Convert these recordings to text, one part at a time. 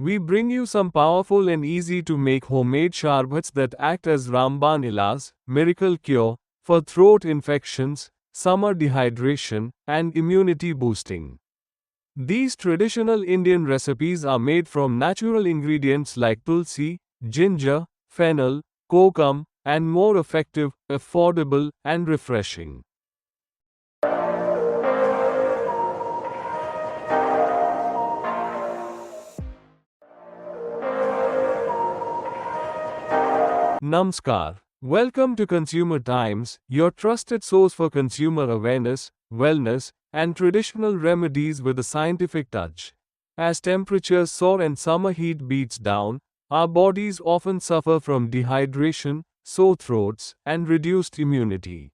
we bring you some powerful and easy to make homemade sherbhats that act as Ramban Ilaz, miracle cure, for throat infections, summer dehydration, and immunity boosting. These traditional Indian recipes are made from natural ingredients like tulsi, ginger, fennel, kokum, and more effective, affordable, and refreshing. Namaskar. Welcome to Consumer Times, your trusted source for consumer awareness, wellness, and traditional remedies with a scientific touch. As temperatures soar and summer heat beats down, our bodies often suffer from dehydration, sore throats, and reduced immunity.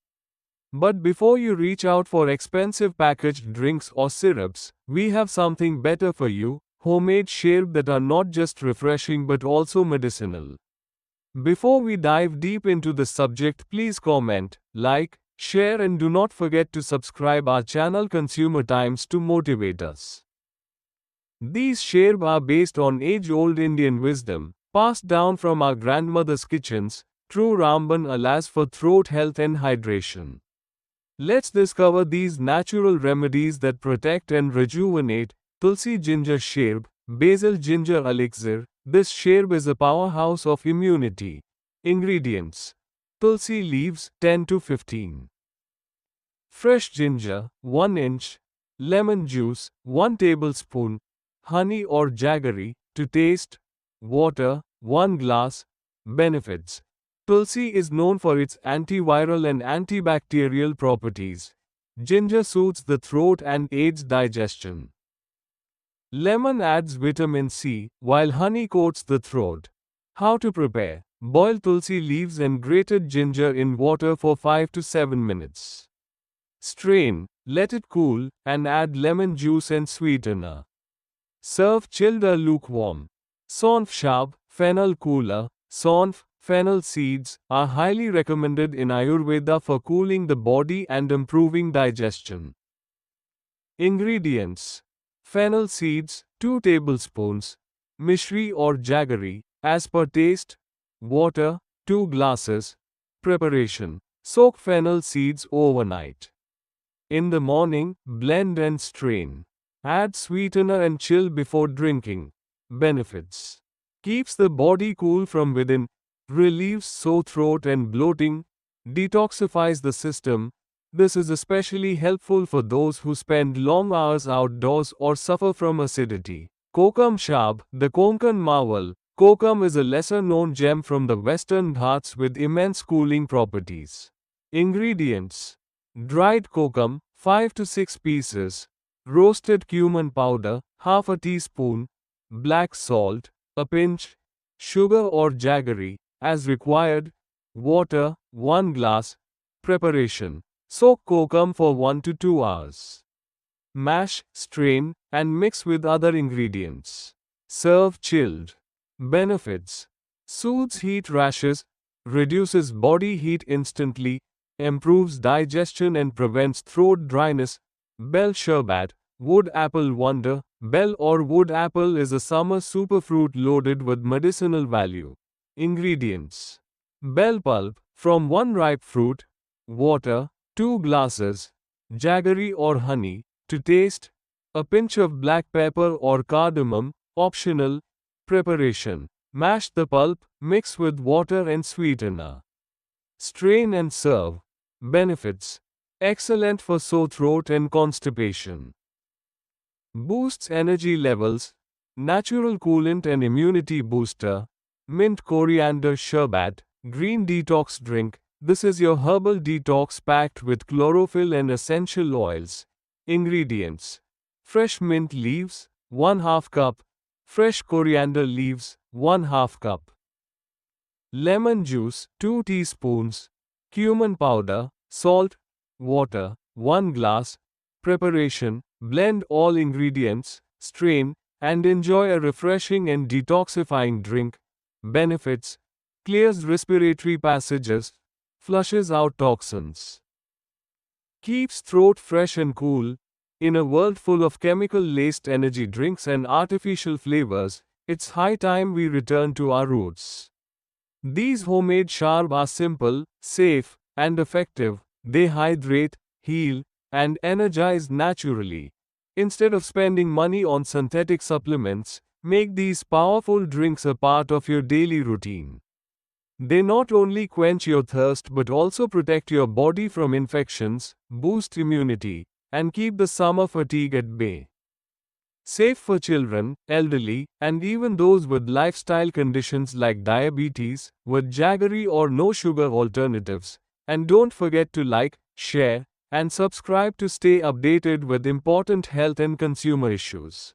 But before you reach out for expensive packaged drinks or syrups, we have something better for you: homemade sherbs that are not just refreshing but also medicinal. Before we dive deep into the subject, please comment, like, share, and do not forget to subscribe our channel Consumer Times to motivate us. These sherbs are based on age-old Indian wisdom, passed down from our grandmother's kitchens, true Ramban Ilaz for throat health and hydration. Let's discover these natural remedies that protect and rejuvenate. Tulsi ginger sherb, basil ginger elixir. This sherb is a powerhouse of immunity. Ingredients: tulsi leaves 10 to 15, fresh ginger 1 inch, lemon juice 1 tablespoon, honey or jaggery to taste, water 1 glass. Benefits: tulsi is known for its antiviral and antibacterial properties. Ginger soothes the throat and aids digestion. Lemon adds vitamin C, while honey coats the throat. How to prepare: boil tulsi leaves and grated ginger in water for 5 to 7 minutes. Strain, let it cool, and add lemon juice and sweetener. Serve chilled or lukewarm. Saunf sharb, fennel cooler. Saunf, fennel seeds are highly recommended in Ayurveda for cooling the body and improving digestion. Ingredients: fennel seeds 2 tablespoons, mishri or jaggery as per taste, water 2 glasses. Preparation: soak fennel seeds overnight. In the morning, blend and strain. Add sweetener and chill before drinking. Benefits: keeps the body cool from within, relieves sore throat and bloating, detoxifies the system. This is especially helpful for those who spend long hours outdoors or suffer from acidity. Kokum sharb, the Konkan marvel. Kokum is a lesser known gem from the Western Ghats with immense cooling properties. Ingredients: dried kokum 5 to 6 pieces, roasted cumin powder half a teaspoon, black salt a pinch, sugar or jaggery as required, water 1 glass. Preparation: soak kokum for 1 to 2 hours. Mash, strain, and mix with other ingredients. Serve chilled. Benefits: soothes heat rashes, reduces body heat instantly, improves digestion and prevents throat dryness. Bell sherbhat, wood apple wonder. Bell or wood apple is a summer superfruit loaded with medicinal value. Ingredients: bell pulp from one ripe fruit, water 2 glasses, jaggery or honey to taste, a pinch of black pepper or cardamom optional. Preparation: mash the pulp, mix with water and sweetener. Strain and serve. Benefits: excellent for sore throat and constipation. Boosts energy levels, natural coolant and immunity booster. Mint coriander sherbhat, green detox drink. This is your herbal detox packed with chlorophyll and essential oils. Ingredients: fresh mint leaves 1/2 cup, fresh coriander leaves 1/2 cup, lemon juice 2 teaspoons, cumin powder, salt, water 1 glass. Preparation: blend all ingredients, strain, and enjoy a refreshing and detoxifying drink. Benefits: clears respiratory passages, flushes out toxins, keeps throat fresh and cool. In a world full of chemical-laced energy drinks and artificial flavors, It's high time we return to our roots. These homemade sherbs are simple, safe, and effective. They hydrate, heal, and energize naturally. Instead of spending money on synthetic supplements, make these powerful drinks a part of your daily routine. They not only quench your thirst but also protect your body from infections, boost immunity, and keep the summer fatigue at bay. Safe for children, elderly, and even those with lifestyle conditions like diabetes, with jaggery or no sugar alternatives. And don't forget to like, share, and subscribe to stay updated with important health and consumer issues.